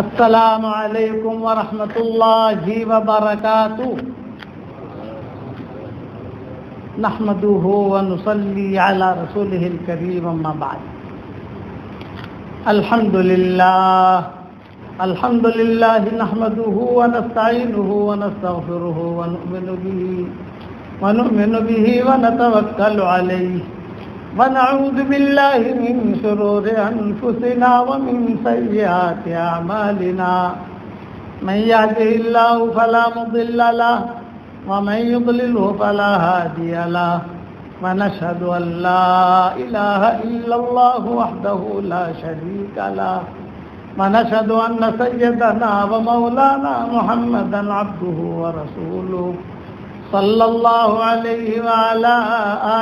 السلام علیکم ورحمۃ اللہ وبرکاتہ نحمده ونصلي على رسوله الكريم اما بعد الحمد لله نحمده ونستعينه ونستغفره ونؤمن به ونتوكل عليه ونعوذ بالله من شرور أنفسنا ومن سيئات أعمالنا من يهده الله فلا مضل له ومن يضلله فلا هادي له ونشهد أن لا إله إلا الله وحده لا شريك له ونشهد أن سيدنا ومولانا محمدا عبده ورسوله صلى الله عليه وعلى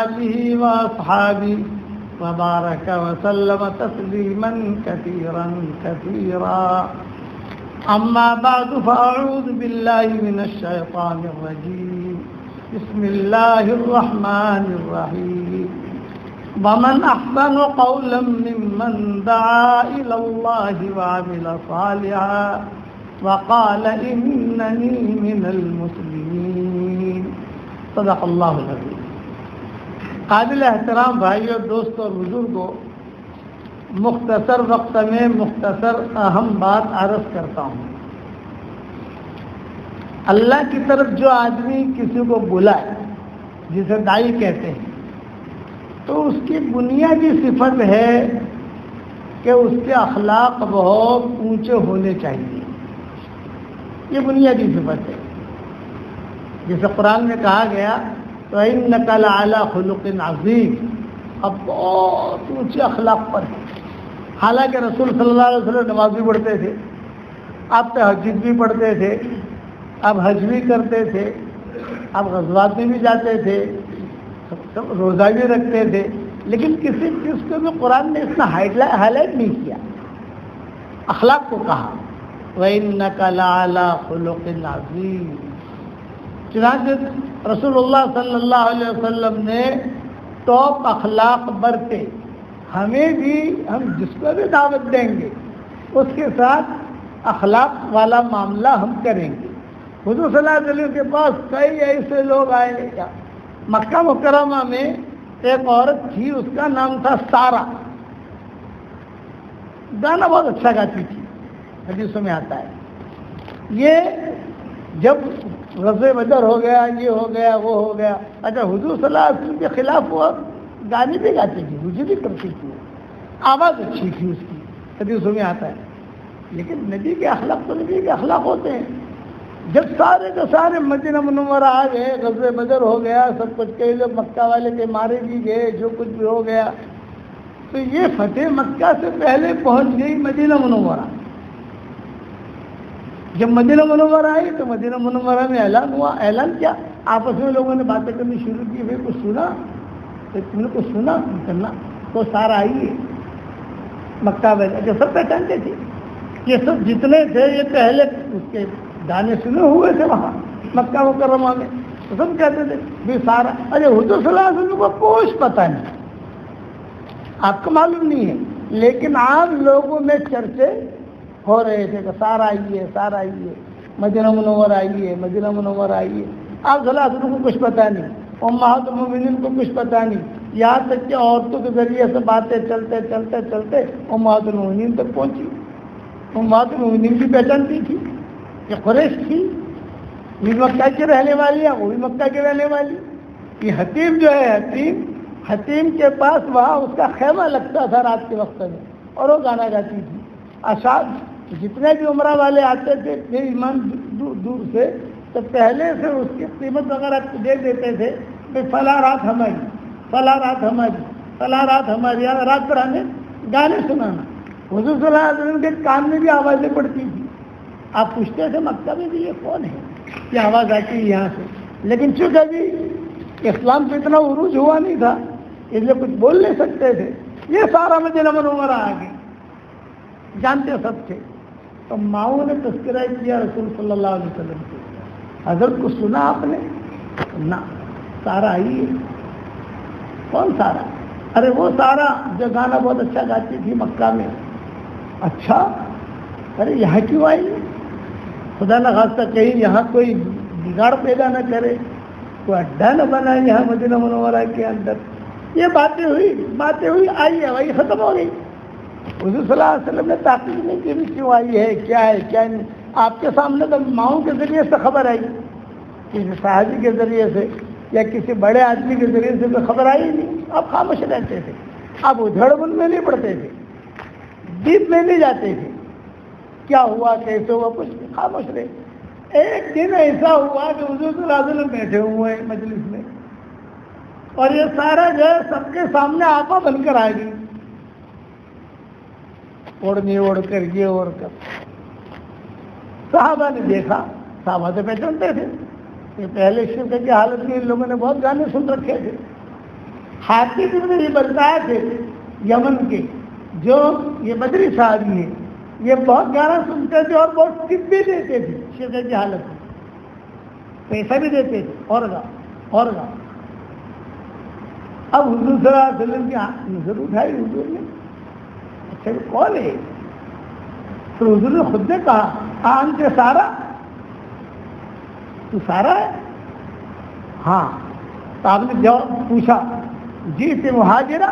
آله وأصحابه وبارك وسلم تسليما كثيرا كثيرا أما بعد فأعوذ بالله من الشيطان الرجيم بسم الله الرحمن الرحيم ومن أحسن قولا ممن دعا إلى الله وعمل صالحا وقال إنني من المسلمين صدق اللہ العظیم۔ قابل احترام بھائیوں، دوستوں اور بزرگوں، مختصر وقت میں مختصر اہم بات عرض کرتا ہوں۔ اللہ کی طرف جو آدمی کسی کو بلائے، جسے داعی کہتے ہیں، تو اس کی بنیادی صفت ہے کہ اس کے اخلاق بہت اونچے ہونے چاہیے۔ یہ بنیادی صفت ہے، جیسے قرآن میں کہا گیا تو اِنَّكَ لَعَلَىٰ خُلُقٍ عَظِيمٍ، اب بہت اونچے اخلاق پر ہے۔ حالانکہ رسول صلی اللہ علیہ وسلم نماز بھی پڑھتے تھے، آپ تہجد بھی پڑھتے تھے، آپ حج بھی کرتے تھے، آپ غزوات میں بھی جاتے تھے، روزہ بھی رکھتے تھے، لیکن کسی چیز کو بھی قرآن نے اتنا ہائی لائٹ نہیں کیا، اخلاق کو کہا وَإِنَّكَ لَعَلَىٰ خُلُقٍ عَظِيمٍ۔ چنانچہ رسول اللہ صلی اللہ علیہ وسلم نے ٹاپ اخلاق برتے، ہمیں بھی، ہم جس کو بھی دعوت دیں گے اس کے ساتھ اخلاق والا معاملہ ہم کریں گے۔ حضور صلی اللہ علیہ وسلم کے پاس کئی ایسے لوگ آئے، مکہ مکرمہ میں ایک عورت تھی، اس کا نام تھا سارہ، گانا بہت اچھا گاتی تھی، حدیثوں میں آتا ہے۔ یہ جب غزوہ بدر ہو گیا، یہ ہو گیا، وہ ہو گیا، اچھا حضور صلی اللہ علیہ وسلم کے خلاف وہ گانے بھی گاتی تھی، مجھے بھی کرتی تھی، آواز اچھی تھی اس کی، حدیثوں میں آتا ہے۔ لیکن نبی کے اخلاق تو نبی کے اخلاق ہوتے ہیں۔ جب سارے کے سارے مدینہ منورہ آ گئے، غزوہ بدر ہو گیا، سب کچھ، کئی لوگ مکہ والے کے مارے بھی گئے، جو کچھ بھی ہو گیا، تو یہ فتح مکہ سے پہلے پہنچ گئی مدینہ منورہ۔ جب مدینہ منورہ آئی تو مدینہ منورہ میں اعلان ہوا، اعلان کیا، آپس میں لوگوں نے باتیں کرنی شروع کی، پھر کچھ سنا، تم نے کچھ سنا کرنا تو سارا آئی ہے مکہ میں، جو سب پہچانتے تھے، یہ سب جتنے تھے یہ پہلے اس کے گانے سنے ہوئے تھے وہاں مکہ مکرمہ میں، تو سب کہتے تھے بھی سارا، ارے حضور صلی اللہ علیہ وسلم کو کچھ پتہ نہیں، آپ کو معلوم نہیں ہے، لیکن عام لوگوں میں چرچے ہو رہے تھے کہ سارا آئیے، سارا آئیے، مدینہ منورہ آئیے، مدینہ منورہ آئیے۔ آپ صلی اللہ علیہ وسلم کو کچھ پتہ نہیں، امہات المومنین کو کچھ پتہ نہیں، یہاں تک کہ عورتوں کے ذریعے سے باتیں چلتے چلتے چلتے امہات المومنین تک پہنچی۔ امہات المومنین بھی پہچانتی تھی کہ قریش تھی، یہ مکہ کی رہنے والی ہے، وہ بھی مکہ کی رہنے والی۔ یہ حتیم جو ہے، حتیم کے پاس وہاں اس کا خیمہ لگتا تھا رات کے وقت میں، اور وہ گانا گاتی تھی۔ اشعار جتنے بھی عمرہ والے آتے تھے ایمان دور سے، تو پہلے سے اس کی قیمت وغیرہ دے دیتے تھے کہ فلاں رات ہماری، فلاں رات ہماری، فلاں رات ہماری، رات پر ہمیں گانے سنانا۔ حضور صلی اللہ علیہ وسلم کے کان میں بھی آوازیں پڑتی تھی، آپ پوچھتے تھے مکہ میں بھی یہ کون ہے، یہ آواز آتی ہے یہاں سے، لیکن چونکہ ابھی اسلام پہ اتنا عروج ہوا نہیں تھا اس لیے کچھ بول نہیں سکتے تھے، یہ سارا مدینہ منورہ آ گئے، جانتے سب تھے۔ تو ماؤں نے تذکرہ کیا رسول صلی اللہ علیہ وسلم سے، حضرت کو سنا آپ نے؟ نہ، سارا آئی ہے۔ کون سارا؟ ارے وہ سارا جو گانا بہت اچھا گاتی تھی مکہ میں، اچھا ارے یہاں کیوں آئی؟ خدا نہ خواستہ کہیں یہاں کوئی بگاڑ پیدا نہ کرے، کوئی اڈا نہ بنائے یہاں مدینہ منورہ کے اندر. یہ باتیں ہوئی آئی ہے وہی ختم ہو گئی. حضور صلی اللہ علیہ وسلم نے تحقیق نہیں کی بھی کیوں آئی ہے، کیا ہے کیا نہیں. آپ کے سامنے تو ماؤں کے ذریعے سے خبر آئی، کسی صحابی کے ذریعے سے یا کسی بڑے آدمی کے ذریعے سے تو خبر آئی نہیں. آپ خاموش رہتے تھے، آپ ادھڑ بن میں نہیں پڑتے تھے، ڈیپ میں نہیں جاتے تھے. کیا ہوا کیسے ہوا کچھ نہیں، خاموش رہے. ایک دن ایسا ہوا کہ حضور صلی اللہ علیہ وسلم بیٹھے ہوئے ہیں مجلس میں، اور یہ سارا جو ہے سب کے سامنے آپا بن کر آ گئی، اوڑھنی اوڑھ کر یہ اوڑھ کر. صحابہ نے دیکھا، صحابہ سے پہچانتے تھے یہ پہلے شرک کی حالت میں ان لوگوں نے بہت گانے سن رکھے تھے. حاتب بن یہ بتایا تھے یمن کے، جو یہ بدری صحابی ہیں، یہ بہت گانا سنتے تھے اور بہت ٹپ بھی دیتے تھے شرک کی حالت میں، پیسہ بھی دیتے تھے اور گا. اب حضور صلی اللہ علیہ وسلم کی نظر اٹھائی حضور نے، اچھا یہ کون ہے؟ تو حضور نے خود نے کہا انت سارا، تو سارا ہے؟ ہاں. تو آپ نے جواب پوچھا جی سے مہاجرہ،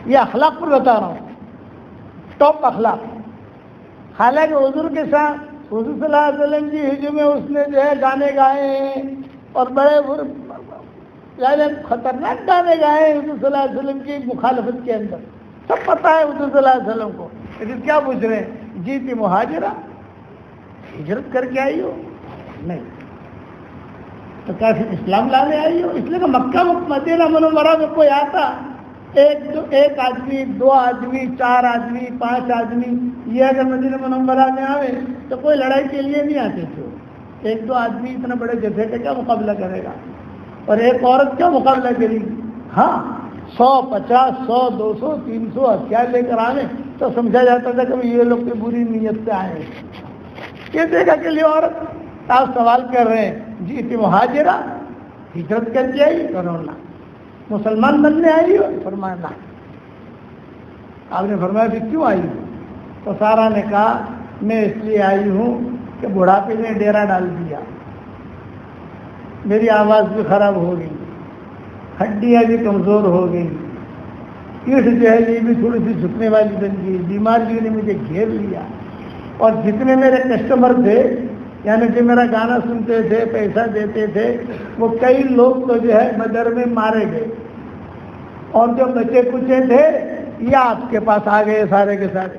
یہ اخلاق پر بتا رہا ہوں، ٹاپ اخلاق. حالانکہ حضور کے ساتھ حضور صلی اللہ علیہ وسلم کی ہجوم میں اس نے جو ہے گانے گائے ہیں اور بڑے یعنی خطرناک گانے گائے ہیں حضور صلی اللہ علیہ وسلم کی مخالفت کے اندر، سب پتہ ہے حضور صلی اللہ علیہ وسلم کو. لیکن کیا پوچھ رہے ہیں جی تھی مہاجرہ، ہجرت کر کے آئی ہو؟ نہیں. تو کیا پھر اسلام لانے آئی ہو؟ اس لیے کہ مکہ مدینہ منورہ میں کوئی آتا، ایک آدمی، دو آدمی، چار آدمی، پانچ آدمی، یہ اگر مدینہ منورہ میں آئے تو کوئی لڑائی کے لیے نہیں آتے تھے. ایک دو آدمی اتنا بڑے جتھے کا کیا مقابلہ کرے گا، اور ایک عورت کیا مقابلہ کرے گی. ہاں 100 50 100 200 300 ہتھیار لے کر آنے تو سمجھا جاتا تھا کہ یہ لوگ کی بری نیت سے آئے ہیں. یہ دیکھا کہ یہ عورت آپ سوال کر رہے ہیں جی تھی مہاجرہ، ہجرت کر کے آئی؟ کرونا مسلمان بننے آئی ہو؟ فرمانا. آپ نے فرمایا پھر کیوں آئی ہو؟ تو سارا نے کہا میں اس لیے آئی ہوں کہ بڑھاپے نے ڈیرا ڈال دیا، میری آواز بھی خراب ہو گئی، ہڈیاں بھی کمزور ہو گئی، پیٹھ جو ہے یہ بھی تھوڑی سی جھکنے والی بن گئی، بیماریوں نے مجھے گھیر لیا. اور جتنے میرے کسٹمر تھے یعنی جو میرا گانا سنتے تھے، پیسہ دیتے تھے، وہ کئی لوگ تو جو ہے بدر میں مارے گئے، اور جو بچے کچے تھے یہ آپ کے پاس آ گئے سارے کے سارے.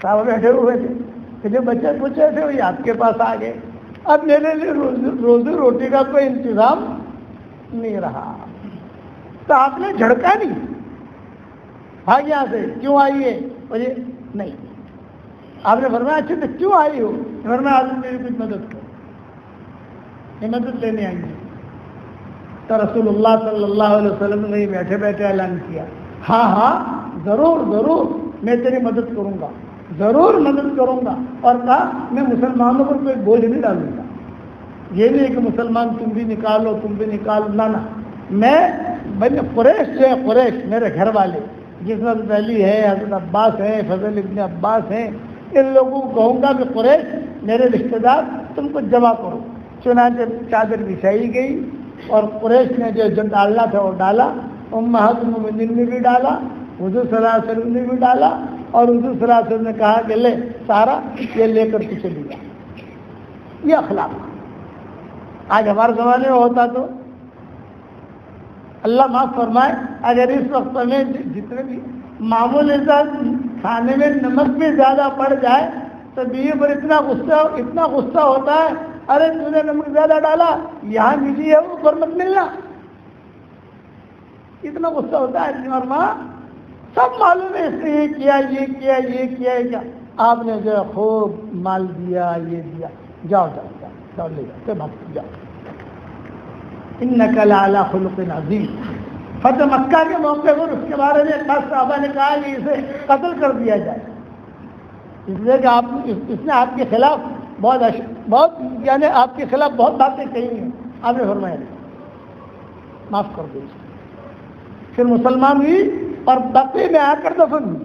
صاحب بیٹھے ہوئے تھے کہ جو بچے کچے تھے وہ آپ کے پاس آ گئے. اب میرے لیے روزی روٹی کا کوئی انتظام نہیں رہا. تو آپ نے جھڑکا نہیں، بھاگ یہاں سے، کیوں آئی ہے؟ مجھے نہیں. آپ نے فرمایا اچھا تو کیوں آئی ہو؟ فرمایا آج میری کچھ مدد کرو، یہ مدد لینے آئی ہے. تو رسول اللہ صلی اللہ علیہ وسلم نے بیٹھے بیٹھے اعلان کیا ہاں ہاں ضرور ضرور میں تیری مدد کروں گا، ضرور مدد کروں گا. اور کہا میں مسلمانوں پر کوئی بوجھ نہیں ڈالوں گا. یہ نہیں ہے کہ مسلمان تم بھی نکالو تم بھی نکالو، نہ میں بنی قریش جو ہے، قریش میرے گھر والے، جس حضرت علی ہے، حضرت عباس ہیں، فضل ابن عباس ہیں، ان لوگوں کو کہوں گا کہ قریش میرے رشتہ دار تم کو جمع کرو. چنانچہ چادر بچھائی گئی اور قریش نے جو ڈالنا تھا وہ ڈالا، امہات المومنین نے بھی ڈالا، حضور صلی اللہ علیہ وسلم نے بھی ڈالا، اور حضور صلی اللہ علیہ وسلم نے کہا کہ لے سارا یہ لے کر تو چلی جا. یہ اخلاق آج ہمارے زمانے میں ہوتا تو اللہ معاف فرمائے اگر اس وقت میں جتنے بھی معمول کھانے میں نمک بھی زیادہ پڑ جائے تو بیوی پر اتنا غصہ ہوتا ہے، ارے تو نے نمک زیادہ ڈالا، یہاں ملی ہے اوپر مت ملنا. اتنا غصہ ہوتا ہے. اور ماں سب معلوم ہے اس نے یہ کیا یہ کیا یہ کیا یہ کیا. آپ نے جو خوب مال دیا، یہ دیا، جاؤ جاؤ جاؤ جاؤ لے جاؤ بھاگ جاؤ. انک لعلی خلق عظیم. فتح مکہ کے موقع پر اس کے بارے میں خاص صحابہ نے کہا کہ اسے قتل کر دیا جائے، اس لیے کہ اس نے آپ کے خلاف بہت یعنی آپ کے خلاف بہت باتیں کہی ہیں. آپ نے فرمایا معاف کر دو. پھر مسلمان ہوئی اور بقیع میں آ کر دفن ہوئی.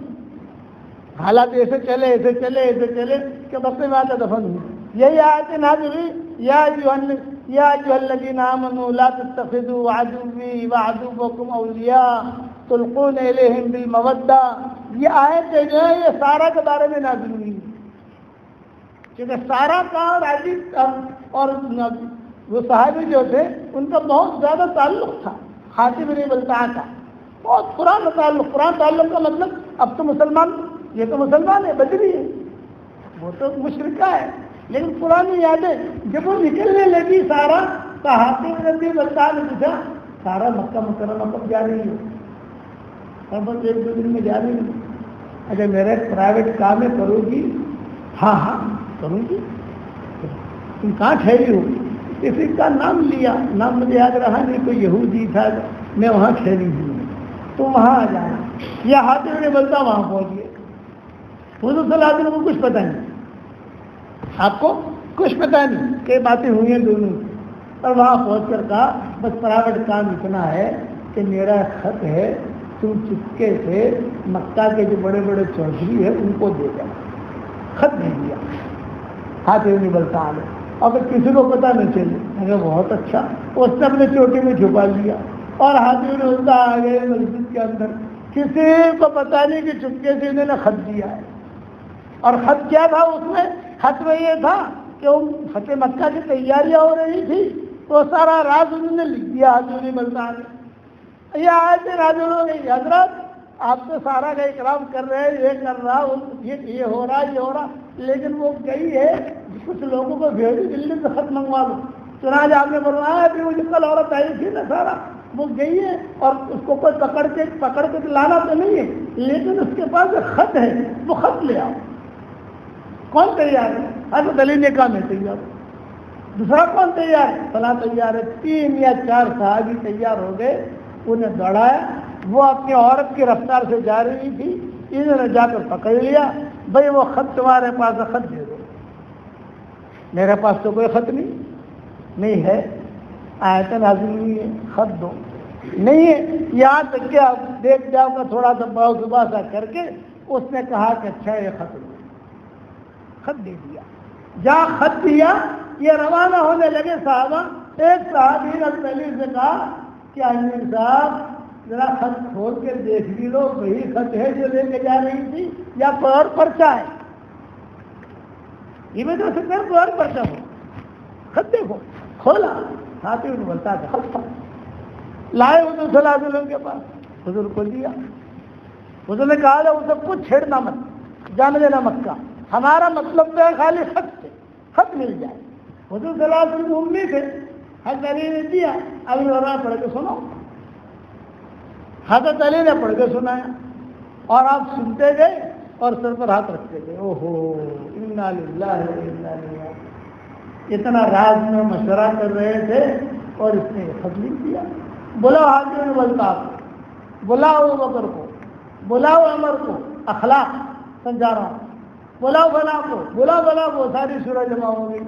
حالات ایسے چلے کہ بقی میں آتا دفن ہوئی. یہی آیت نازل ہوئی یا ایھا الذین آمنوا لا تتخذوا عدوی وعدوکم اولیاء تلقون الیہم بالمودہ. یہ آیت جو ہے یہ سارا کے بارے میں نازل ہوئی کیونکہ سارا کا اور وہ صحابی جو تھے ان کا بہت زیادہ تعلق تھا حاتم بن بلتعہ کا, بہت پرانا تعلق. پرانا تعلق کا مطلب اب تو مسلمان, یہ تو مسلمان ہے, بدری ہے, وہ تو مشرکہ ہے, لیکن پرانی یادیں جب وہ نکلنے لگی سارا تو حاتم بن بلتعہ نے پوچھا سارا مکہ مکرمہ کب جا رہی ہے؟ اور بس 1-2 دن میں جا رہی ہے. اگر میرا ایک پرائیویٹ کام ہے کرو گی؟ ہاں کروں گی. تم کہاں ٹھہری ہو؟ کسی کا نام لیا, نام مجھے یاد رہا نہیں, کوئی یہودی تھا, میں وہاں ٹھہری ہوں, تم وہاں آ جانا. یا حاتم بن بلتعہ وہاں پہنچ گئے. حضور صلی اللہ علیہ وسلم کو کچھ پتہ نہیں, آپ کو کچھ پتہ نہیں کہ باتیں ہوئی ہیں دونوں کی. اور وہاں پہنچ کر کہا بس پرائیویٹ کام اتنا ہے کہ میرا خط ہے, تم چپکے سے مکہ کے جو بڑے بڑے چودھری ہیں ان کو دے جانا. خط دے دیا حاتم بن بلتعہ نے. اگر کسی کو پتہ نہیں چلے اگر بہت اچھا, اس نے اپنے چوٹی میں چھپا لیا اور حاتم بن بلتعہ آ گئے مسجد کے اندر. کسی کو پتہ نہیں کہ چپکے سے انہوں نے خط دیا ہے. اور خط کیا تھا اس میں؟ خط میں یہ تھا کہ وہ فتح مکہ کی تیاریاں ہو رہی تھی, تو سارا راز انہوں نے لکھ دیا حاتم بن بلتعہ نے. یہ آیت نازل ہو گئی حضرت آپ تو سارا کا اکرام کر رہے ہیں, یہ کر رہا, یہ ہو رہا, لیکن وہ گئی ہے کچھ لوگوں کو بھیجو دلی سے خط منگوا دو. چنانچہ آپ نے فرمایا کہ وہ جو کل عورت آئی تھی نا سارا, وہ گئی ہے اور اس کو کوئی پکڑ کے لانا تو نہیں ہے, لیکن اس کے پاس جو خط ہے وہ خط لے آؤ. کون تیار ہے؟ حضرت علی نے کہا میں تیار ہوں. دوسرا کون تیار ہے؟ فلاں تیار ہے. 3 یا 4 صحابی تیار ہو گئے, انہیں دوڑایا. وہ اپنی عورت کی رفتار سے جا رہی تھی, انہوں نے جا کر پکڑ لیا. بھائی وہ خط تمہارے پاس ہے, خط دے دو. میرے پاس تو کوئی خط نہیں ہے, آیت نازل ہوئی ہے, خط دو. نہیں ہے, یہاں تک کہ آپ دیکھ جاؤ گا تھوڑا سا باؤ سا کر کے اس نے کہا کہ اچھا یہ خط دو. خط دے دیا. جہاں خط دیا یہ روانہ ہونے لگے صحابہ. ایک صحابی نے پہلے سے کہا کہ امیر صاحب ذرا خط کھول کے دیکھ بھی لو, وہی خط ہے جو لے کے جا رہی تھی یا کوئی اور پرچہ ہے؟ یہ میں تو سکتا کوئی اور پرچہ ہو. خط دیکھو. کھولا, حاتم بن بلتعہ کا خط لائے حضور صلی اللہ علیہ وسلم کے پاس. حضور کو دیا. حضور نے کہا اسے کچھ چھیڑنا مت, جانے دینا مکہ, ہمارا مطلب تو ہے خالی خط سے, خط مل جائے. حضور صلی اللہ علیہ وسلم امید ہے, حضرت علی نے دیا. اب یہ پڑھ کے سنو. حضرت علی نے پڑھ کے سنایا اور آپ سنتے گئے اور سر پر ہاتھ رکھتے گئے. اوہو انا للہ و انا الیہ راجعون. اتنا راز میں مشورہ کر رہے تھے اور اس نے خط لکھ دیا. بلاؤ حاتم بن بلتعہ کو, بلاؤ ابوبکر کو, بلاؤ عمر کو, اخلاق سمجھا رہا ہوں, بلاؤ فلاں کو, بلاؤ کو. ساری سورہ جمع ہو گئی.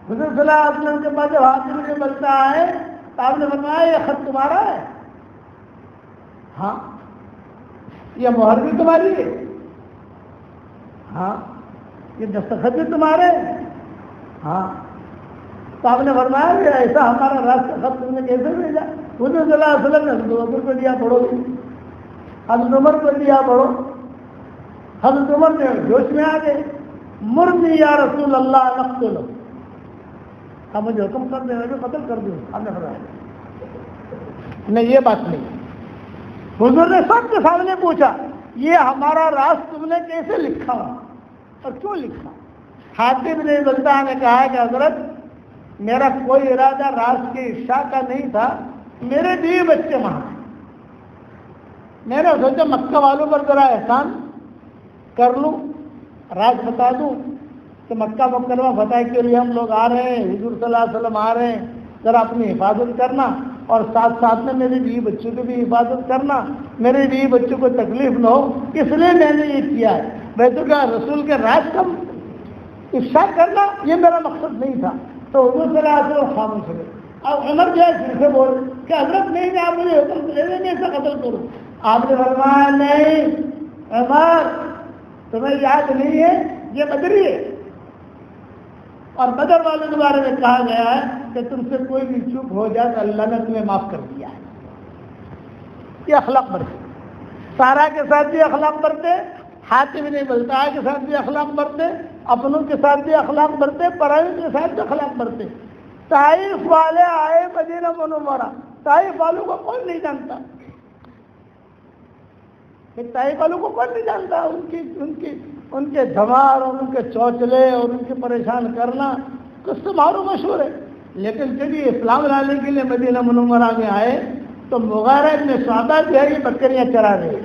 حضور صلی اللہ علیہ وسلم کے بعد جب حاتم بن بلتعہ آئے تو آپ نے فرمایا یہ خط تمہارا ہے؟ ہاں. یہ مہر بھی تمہاری ہے؟ ہاں. یہ دستخط بھی تمہارے؟ ہاں. تو آپ نے فرمایا کہ ایسا ہمارا راستہ خط تم نے کیسے بھیجا؟ حضور صلی اللہ علیہ وسلم نے حضرت ابوبکر کو دیا, پڑھو. حضرت عمر کو دیا, پڑھو. حضرت عمر نے جوش میں آ گئے, مرنی یا رسول اللہ نقتلہ, اب مجھے حکم کر دیں میں قتل کر دوں. آپ نے فرمایا نہیں, یہ بات نہیں. حضور نے سب کے سامنے پوچھا یہ ہمارا راز تم نے کیسے لکھا اور کیوں لکھا؟ حاتم بن بلتعہ نے کہا کہ حضرت میرا کوئی ارادہ راز کے افشاء کا نہیں تھا, میرے 2 بچے وہاں, میں نے سوچا مکہ والوں پر ذرا احسان کر لوں, راز بتا دوں کہ مکہ مکرمہ فتح کے لیے ہم لوگ آ رہے ہیں, حضور صلی اللہ علیہ وسلم آ رہے ہیں, ذرا اپنی حفاظت کرنا اور ساتھ میں میرے 2 بچوں کی بھی حفاظت کرنا, میرے 2 بچوں کو تکلیف نہ ہو, اس لیے میں نے یہ کیا ہے. ویسے کہ رسول کے راز کا افشاء کرنا یہ میرا مقصد نہیں تھا. تو حضور صلی اللہ علیہ وسلم خاموش ہوئے. اب عمر جو ہے پھر سے بول کہ حضرت نہیں, آپ مجھے حکم دے دیں میں اسے قتل کروں. آپ نے فرمایا نہیں عمر, تمہیں یاد نہیں ہے یہ بدری ہے. اور بدر والوں کے بارے میں کہا گیا ہے کہ تم سے کوئی بھی چوک ہو جائے تو اللہ نے تمہیں معاف کر دیا ہے. یہ اخلاق برتے. سارا کے ساتھ بھی اخلاق برتے, حاتم بن بلتع کے ساتھ بھی اخلاق برتے, اپنوں کے ساتھ بھی اخلاق برتے, پرائیوں کے ساتھ بھی اخلاق برتے. طائف والے آئے مدینہ منورہ, طائف والوں کو کون نہیں جانتا؟ طائف والوں کو کون نہیں جانتا؟ ان کے دھمار اور ان کے چوچلے اور ان کے پریشان کرنا کچھ تو معلوم مشہور ہے. لیکن جب یہ اسلام لانے کے لیے مدینہ منورہ میں آئے تو مغیرہ ابن شعبہ جو ہے یہ بکریاں چرا رہے.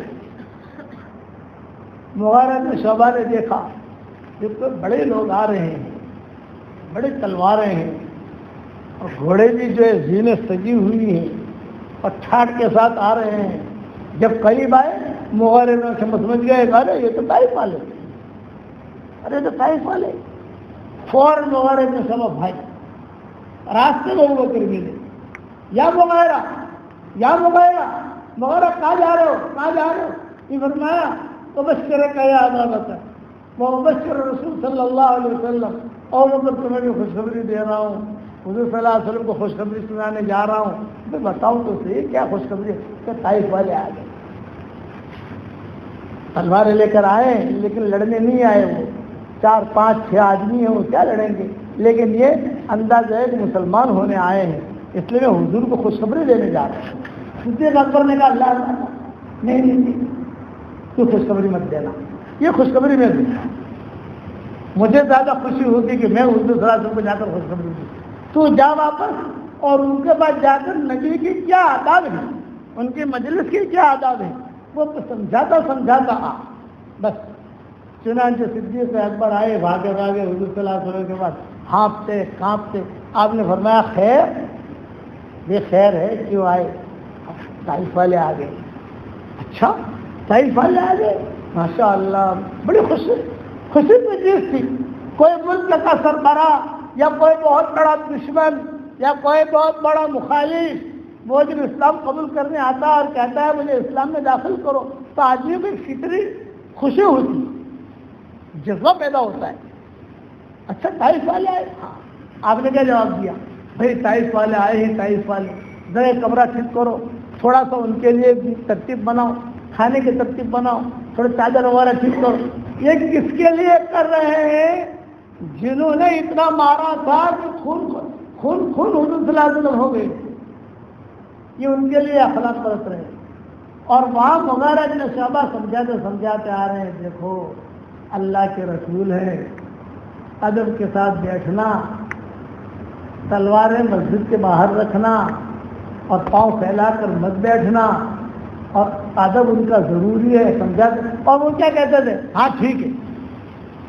مغیرہ ابن شعبہ نے دیکھا کہ بڑے لوگ آ رہے ہیں, بڑے تلواریں ہیں اور گھوڑے بھی جو ہے زینے سجی ہوئی ہیں اور ٹھاٹ کے ساتھ آ رہے ہیں. جب قریب آئے مغیرہ نے سمجھ گئے ارے یہ تو طائف والے, ارے تو طائف والے. فوراً مغیرہ ابن شعبہ بھائی راستے میں ابو بکر ملے, یا مغیرہ کہاں جا رہے ہو, کہاں جا رہے ہو؟ یہ فرمایا مبشر کا یا عذاب ہے, وہ مبشر رسول صلی اللہ علیہ وسلم, اور تمہیں بھی خوشخبری دے رہا ہوں, حضور صلی اللہ علیہ وسلم کو خوشخبری سنانے جا رہا ہوں. میں بتاؤں تو صحیح کیا خوشخبری ہے؟ کہ طائف والے آ گئے, تلواریں لے کر آئے لیکن لڑنے نہیں آئے. وہ 4 5 6 آدمی ہیں, وہ کیا لڑیں گے؟ لیکن یہ انداز ہے کہ مسلمان ہونے آئے ہیں, اس لیے میں حضور کو خوشخبری دینے جا رہا ہوں. صدیق اکبر نے کہا اللہ نہیں تو خوشخبری مت دینا, یہ خوشخبری میں دوں. مجھے زیادہ خوشی ہوگی کہ میں حضور صلی اللہ علیہ وسلم کو جا کر خوشخبری دوں. تو جا واپس اور ان کے بعد جا کر نبی کی کیا آداب ہے, ان کی مجلس کی کیا آداب ہے وہ سمجھاتا آ بس. چنانچہ صدیق اکبر آئے بھاگے حضور صلی اللہ علیہ وسلم کے بعد ہانپتے کانپتے. آپ نے فرمایا خیر, یہ خیر ہے, کیوں آئے؟ طائف والے آ گئے. اچھا طائف والے آ گئے, ماشاء اللہ, بڑی خوشی کی چیز تھی. کوئی ملک کا سربراہ یا کوئی بہت بڑا دشمن یا کوئی بہت بڑا مخالف وہ جب اسلام قبول کرنے آتا اور کہتا ہے مجھے اسلام میں داخل کرو تو آدمی کو ایک فطری خوشی ہوتی, جذبہ پیدا ہوتا ہے. اچھا طائف والے آئے, ہاں. آپ نے کیا جواب دیا؟ بھائی طائف والے آئے ہیں, طائف والے ذرا کمرہ ٹھیک کرو, تھوڑا سا ان کے لیے ترتیب بناؤ, کھانے کی ترتیب بناؤ, تھوڑے چادر وغیرہ ٹھیک کرو. یہ کس کے لیے کر رہے ہیں؟ جنہوں نے اتنا مارا تھا کہ خون حضور صلی اللہ علیہ وسلم ہو گئے. یہ ان کے لیے اخلاق برت رہے ہیں. اور وہاں مغیرہ ابن شعبہ سمجھاتے آ رہے ہیں, دیکھو اللہ کے رسول ہیں, ادب کے ساتھ بیٹھنا, تلواریں مسجد کے باہر رکھنا اور پاؤں پھیلا کر مت بیٹھنا, اور ادب ان کا ضروری ہے, سمجھاتے. اور وہ کیا کہتے تھے؟ ہاں ٹھیک ہے,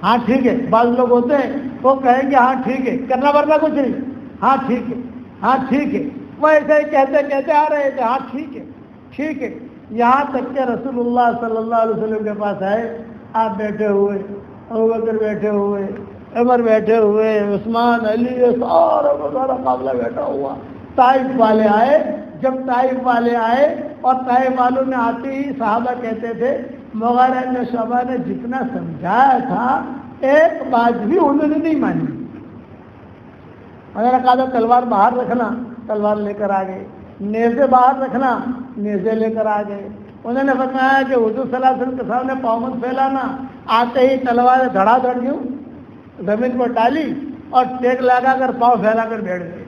ہاں ٹھیک ہے. بعض لوگ ہوتے ہیں وہ کہیں گے ہاں ٹھیک ہے, کرنا ورنہ کچھ نہیں, ہاں ٹھیک ہے, ہاں ٹھیک ہے. وہ ایسے ہی کہتے آ رہے تھے, ہاں ٹھیک ہے ٹھیک ہے. یہاں تک کہ رسول اللہ صلی اللہ علیہ وسلم کے پاس آئے, آپ بیٹھے ہوئے, ابوبکر بیٹھے ہوئے, عمر بیٹھے ہوئے, عثمان, علی, سارا قافلہ بیٹھا ہوا. طائف والے آئے. جب طائف والے آئے اور طائف والوں نے آتے ہی صحابہ کہتے تھے مغیرہ ابن شعبہ نے جتنا سمجھایا تھا ایک بات بھی انہوں نے نہیں مانی. انہوں نے کہا تھا تلوار باہر رکھنا, تلوار لے کر آ گئے. نیزے باہر رکھنا, نیزے لے کر آ گئے. انہوں نے فرمایا کہ حضور صلی اللہ علیہ وسلم کے سامنے پاؤں پھیلانا, آتے ہی تلوار دھڑا دھڑ یوں زمین پر ڈالی اور ٹیک لگا کر پاؤں پھیلا کر بیٹھ گئے.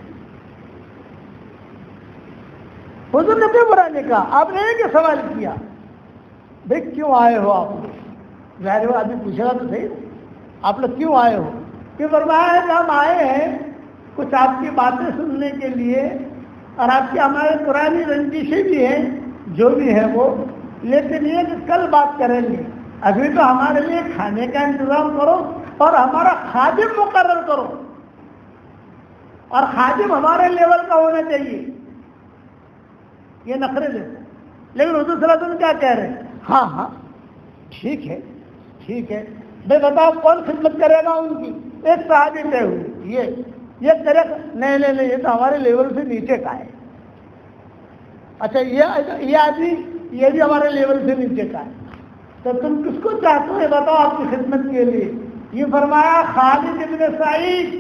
حضور نے کوئی برا نہیں کہا. آپ نے ایک سوال کیا, بھائی کیوں آئے ہو آپ لوگ؟ ظاہر ہو آدمی پوچھے گا تو صحیح, آپ لوگ کیوں آئے ہو؟ کہ فرمایا ہے کہ ہم آئے ہیں کچھ آپ کی باتیں سننے کے لیے, اور آپ کی ہمارے پرانی رنجشیں بھی ہیں جو بھی ہے وہ, لیکن یہ کہ کل بات کریں گے. ابھی تو ہمارے لیے کھانے کا انتظام کرو اور ہمارا خادم مقرر کرو, اور خادم ہمارے لیول کا ہونا چاہیے. یہ نخرے دیتے. لیکن حضور صلی اللہ علیہ وسلم کیا کہہ رہے ہیں؟ ہاں ہاں ٹھیک ہے ٹھیک ہے. بھائی بتاؤ کون خدمت کرے گا ان کی؟ ایک صحابی طے ہوئی, یہ کرے گا؟ نہیں, یہ تو ہمارے لیول سے نیچے کا ہے. اچھا یہ آدمی یہ بھی ہمارے لیول سے نیچے کا ہے. تو تم کس کو چاہتے ہو یہ بتاؤ آپ کی خدمت کے لیے. یہ فرمایا خالد ابن سعید،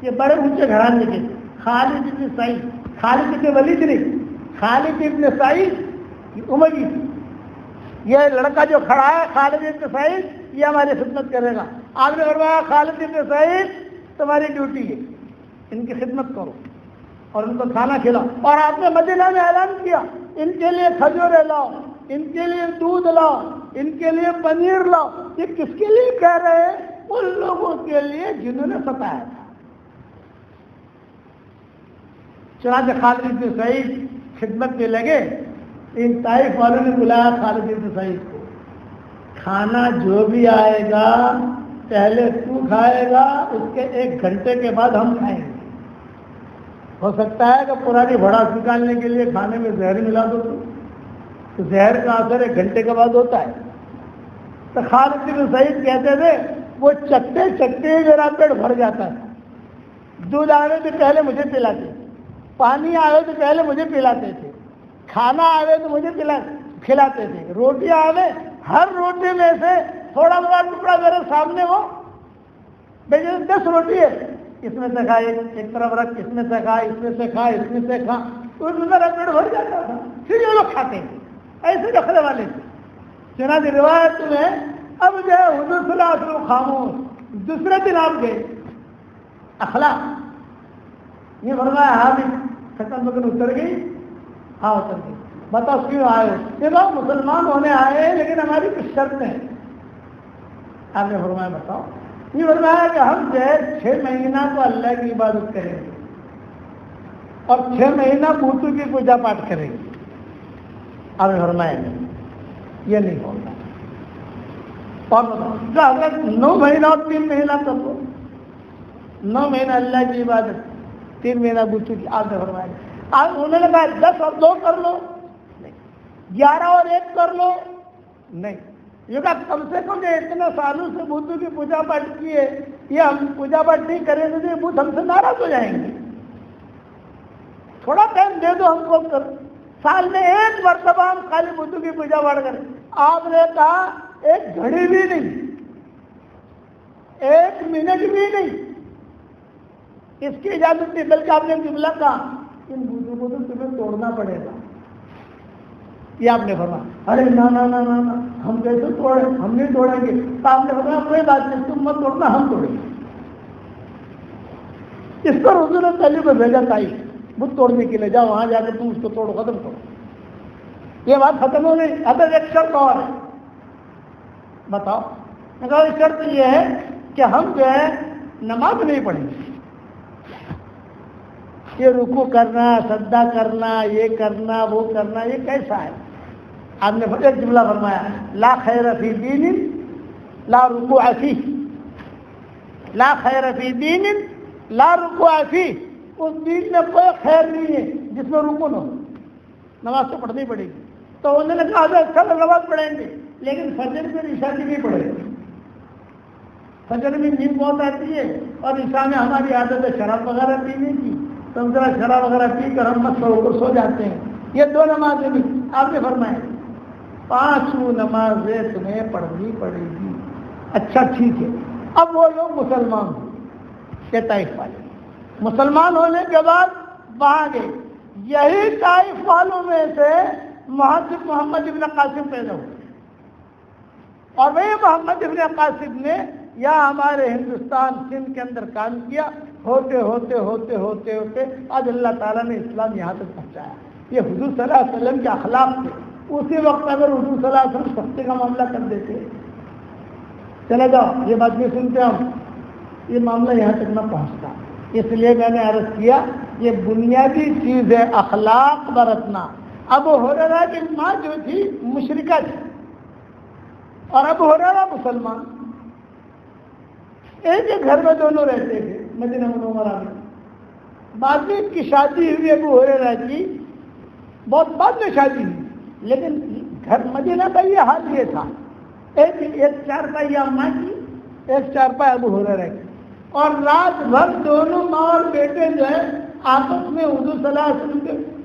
یہ بڑے اونچے گھرانے کے خالد ابن سعید، خالد ابن ولید نہیں، خالد ابن سعید یہ اموی، یہ لڑکا جو کھڑا ہے خالد ابن سعید یہ ہماری خدمت کرے گا. آپ نے فرمایا خالد ابن سعید تمہاری ڈیوٹی ہے، ان کی خدمت کرو اور ان کو کھانا کھلاؤ. اور آپ نے مدینہ میں اعلان کیا ان کے لیے کھجورے لاؤ، ان کے لیے دودھ لاؤ، ان کے لیے پنیر لاؤ. یہ کس کے لیے کہہ رہے ہیں؟ ان لوگوں کے لیے جنہوں نے ستایا تھا. چنانچہ خالد بن سعید خدمت میں لگے. ان طائف والوں نے بلایا خالد بن سعید کو، کھانا جو بھی آئے گا پہلے تو کھائے گا، اس کے 1 گھنٹے کے بعد ہم کھائیں گے. ہو سکتا ہے کہ پرانی بھڑاس نکالنے کے لیے کھانے میں زہر ملا دو تو زہر کا اثر 1 گھنٹے کے بعد ہوتا ہے. تو خالد بن سعید کہتے تھے وہ چکتے چکتے میرا پیٹ بھر جاتا ہے. دودھ آنے سے پہلے مجھے پلاتے تھے، پانی آئے تو پہلے مجھے پلاتے تھے، کھانا آئے تو مجھے کھلاتے تھے، روٹی آئے ہر روٹی میں سے تھوڑا بڑا ٹکڑا میرے سامنے ہو، بھائی 10 روٹی ہے اس میں سے کھا، ایک طرف رکھ، اس میں سے کھا، اس میں سے کھا، اس میں سے کھا، تو اس میں میرا پیٹ بھر جاتا تھا. پھر یہ لوگ کھاتے ہیں ایسے رکھنے والے تھے. چنانچہ روایت میں اب جو ہے حضور صلی اللہ علیہ وسلم خاموش. دوسرے دن آپ گئے اخلاق یہ فرمایا ہاں بھی ختم بکن اتر گئی. ہاں اتر گئی. بتاؤ کیوں آئے؟ یہ لوگ مسلمان ہونے آئے ہیں لیکن ہماری کچھ شرطیں ہیں. آپ نے فرمایا بتاؤ. یہ فرمایا کہ ہم جو ہے 6 مہینہ تو اللہ کی عبادت کریں گے اور 6 مہینہ بتوں کی پوجا پاٹ کریں گے. آپ نے فرمایا یہ نہیں ہوگا. اور اگر 9 مہینہ اور 3 مہینہ کر لو، 9 مہینہ اللہ کی عبادت، 3 مہینہ بتوں کی. آپ نے فرمایا آج انہوں نے کہا 10 اور 2 کر لو، نہیں. 11 اور 1 کر لو، نہیں. یہ کہا کم سے کم یہ اتنے سالوں سے بتوں کی پوجا پاٹ کی ہے، یہ ہم پوجا پاٹ نہیں کریں گے تو یہ بت ہم سے ناراض ہو جائیں گے. تھوڑا ٹائم دے دو ہم کو، کر سال میں 1 مرتبہ ہم خالی بتوں کی پوجا پاٹ کریں. آپ نے کہا 1 گھڑی بھی نہیں، 1 منٹ بھی نہیں، اس کی اجازت نہیں. بلکہ آپ نے جملہ کہا ان بتوں کو تو تمہیں توڑنا پڑے گا. یہ آپ نے فرمایا ارے نا نا نا نا ہم کیسے توڑیں، ہم نہیں توڑیں گے. تو آپ نے فرمایا کوئی بات نہیں، تم مت توڑنا، ہم توڑیں گے. اس پر حضور نے تعلیم کو بھیجا تائی بت توڑنے کے لیے، جاؤ وہاں جا کے تم اس کو توڑو، ختم کرو. یہ بات ختم ہو گئی. اب ایک شرط اور ہے. بتاؤ. میں کہا شرط یہ ہے کہ ہم جو ہے نماز نہیں پڑھیں گے. یہ رکوع کرنا، سجدہ کرنا، یہ کرنا، وہ کرنا، یہ کیسا ہے؟ آپ نے ایک جملہ فرمایا لا خیر فی دین لا رکوع فیہ. لا خیر فی دین لا رکوع فیہ. اس دین میں کوئی خیر نہیں ہے جس میں رکوع نہ ہو. نماز تو پڑھنی پڑے گی. تو انہوں نے کہا اچھا نماز پڑھیں گے لیکن فجر میں عشاء کی نہیں پڑھے گی. فجر میں نیند بہت آتی ہے اور عشاء میں ہماری عادت ہے شراب وغیرہ پینے کی، تو ہم ذرا شراب وغیرہ پی کر ہم مست ہو کر سو جاتے ہیں. یہ 2 نمازیں بھی آپ نے فرمایا 5 نمازیں تمہیں پڑھنی پڑے گی. اچھا ٹھیک ہے. اب وہ لوگ مسلمان ہوئے، یہ طائف والے مسلمان ہونے کے بعد وہاں گئے. یہی طائف والوں میں سے محمد ابن قاسم پیدا ہوئے اور وہی محمد ابن قاسم نے یہاں ہمارے ہندوستان سندھ کے اندر کام کیا. ہوتے ہوتے ہوتے ہوتے ہوتے آج اللہ تعالیٰ نے اسلام یہاں تک پہنچایا. یہ حضور صلی اللہ علیہ وسلم کے اخلاق تھے. اسی وقت اگر حضور صلی اللہ علیہ وسلم سستے کا معاملہ کر دیتے، چلے جاؤ یہ بات نہیں سنتے ہم، یہ معاملہ یہاں تک نہ پہنچتا. اس لیے میں نے عرض کیا یہ بنیادی چیز ہے اخلاق برتنا. ابو ہریرہ کی ماں جو تھی مشرکہ تھی اور ابو ہریرہ مسلمان. ایک ہی گھر میں دونوں رہتے تھے مدینہ منورہ میں. بعد میں ان کی شادی ہوئی ابو ہریرہ کی، بہت بعد میں شادی ہوئی، لیکن گھر مدینہ کا یہ حال یہ تھا ایک چارپائی اماں کی، ایک چارپائی ابو ہریرہ کی. اور رات بھر دونوں ماں اور بیٹے جو ہے آپس میں حضور صلی اللہ علیہ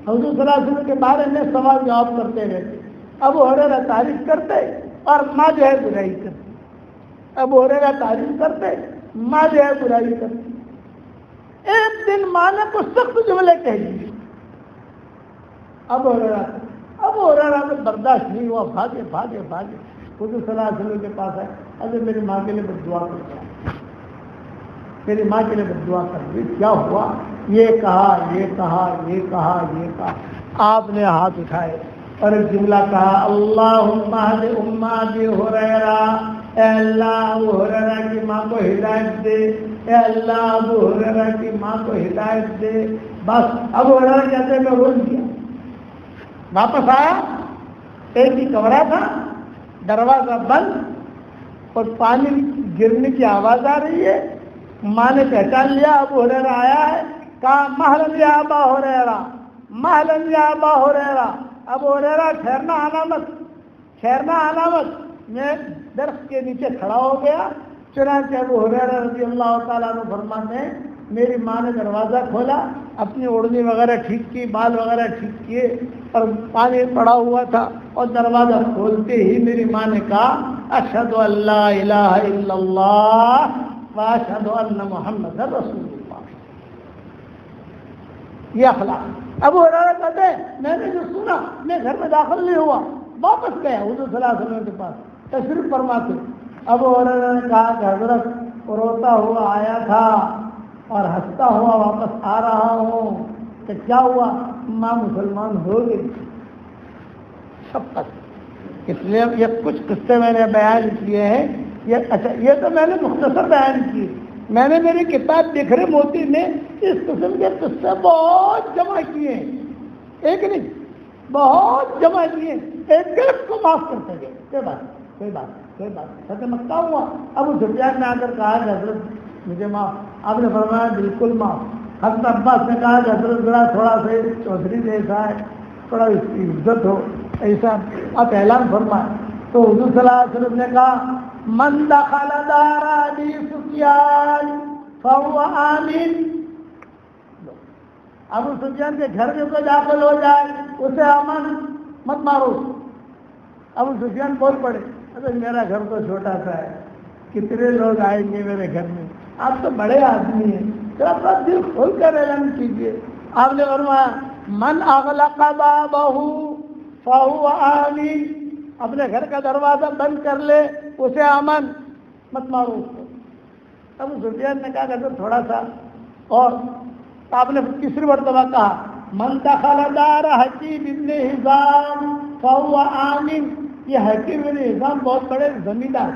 وسلم کے بارے میں سوال جواب کرتے رہتے. ابو ہریرہ تعریف کرتے اور ماں جو ہے برائی کرتی. ابو ہریرہ تعریف کرتے، ماں جو ہے برائی کرتی. ایک دن ماں نے کچھ سخت جملے کہہ دیے ابو ہریرہ کو برداشت نہیں ہوا، بھاگے حضور صلی اللہ علیہ وسلم کے پاس ہے. ارے میری ماں کے لیے بد دعا کر، میری ماں کے لیے بد دعا کر. کیا ہوا؟ یہ کہا. آپ نے ہاتھ اٹھائے اور ایک جملہ کہا، اللہم اہد ابی ہریرہ، اے اللہ ابو ہریرہ کی ماں کو ہدایت دے، اے اللہ ابو ہریرہ کی ماں کو ہدایت دے. بس ابو ہریرہ کہتے میں بول دیا. واپس آیا، ایک ہی کمرہ تھا، دروازہ بند اور پانی گرنے کی آواز آ رہی ہے. ماں نے پہچان لیا ابو ہریرہ آیا ہے. کہا مہلن یا ابا ہریرہ، مہلن یا ابا ہریرہ. ابو ہریرہ ٹھہرنا علامت. میں درخت کے نیچے کھڑا ہو گیا. چنانچہ ابو ہریرہ رضی اللہ تعالیٰ عنہ فرماتے ہیں میری ماں نے دروازہ کھولا، اپنی اوڑھنی وغیرہ ٹھیک کی، بال وغیرہ ٹھیک کیے اور پانی پڑا ہوا تھا. اور دروازہ کھولتے ہی میری ماں نے کہا اشہد ان لا الہ الا اللہ واشہد ان محمد رسول اللہ. یہ اخلاق. ابو ہریرہ کہتے ہیں میں نے جو سنا میں گھر میں داخل نہیں ہوا، واپس گیا حضور صلی اللہ علیہ وسلم کے پاس تشریف فرماتے. ابو ہریرہ نے کہا کہ حضرت روتا ہوا آیا تھا اور ہنستا ہوا واپس آ رہا ہوں. کہ کیا ہوا؟ ماں مسلمان ہو گئی. شفقت. اس لیے یہ کچھ قصے میں نے بیان کیے ہیں. یہ تو میں نے مختصر بیان کیے. میں نے میری کتاب بکھرے موتی میں اس قسم کے قصے بہت جمع کیے ہیں. ایک نہیں، بہت جمع کیے. ایک کو معاف کرتے گئے. کوئی بات سچ مکہ ہوا. ابو سفیان نے آ کر کہا کہ حضرت مجھے معاف. آپ نے فرمایا بالکل معاف. حضرت عباس نے کہا کہ حضرت ذرا تھوڑا سا چودھری جیسا ہے، تھوڑا اس کی عزت ہو ایسا آپ اعلان فرمائے. تو حضور صلی اللہ علیہ وسلم نے کہا من دخل دار ابی سفیان فهو آمن. ابو سفیان کے گھر میں کوئی داخل ہو جائے اسے امن مت مارو. ابو سفیان بول پڑے ارے میرا گھر تو چھوٹا سا ہے، کتنے لوگ آئیں گے میرے گھر میں، آپ تو بڑے آدمی ہیں، ذرا اپنا دل کھول کر اعلان کیجیے. آپ نے فرمایا من اغلق بابہ فهو آمن. اپنے گھر کا دروازہ بند کر لے اسے امن مت مارو اس کو. ابو سفیان نے کہا کہ تھوڑا سا اور. آپ نے تیسری مرتبہ کہا من دخل دار حکیم ابن حزام فهو آمن. یہ حکیم ابن حزام بہت بڑے زمیندار،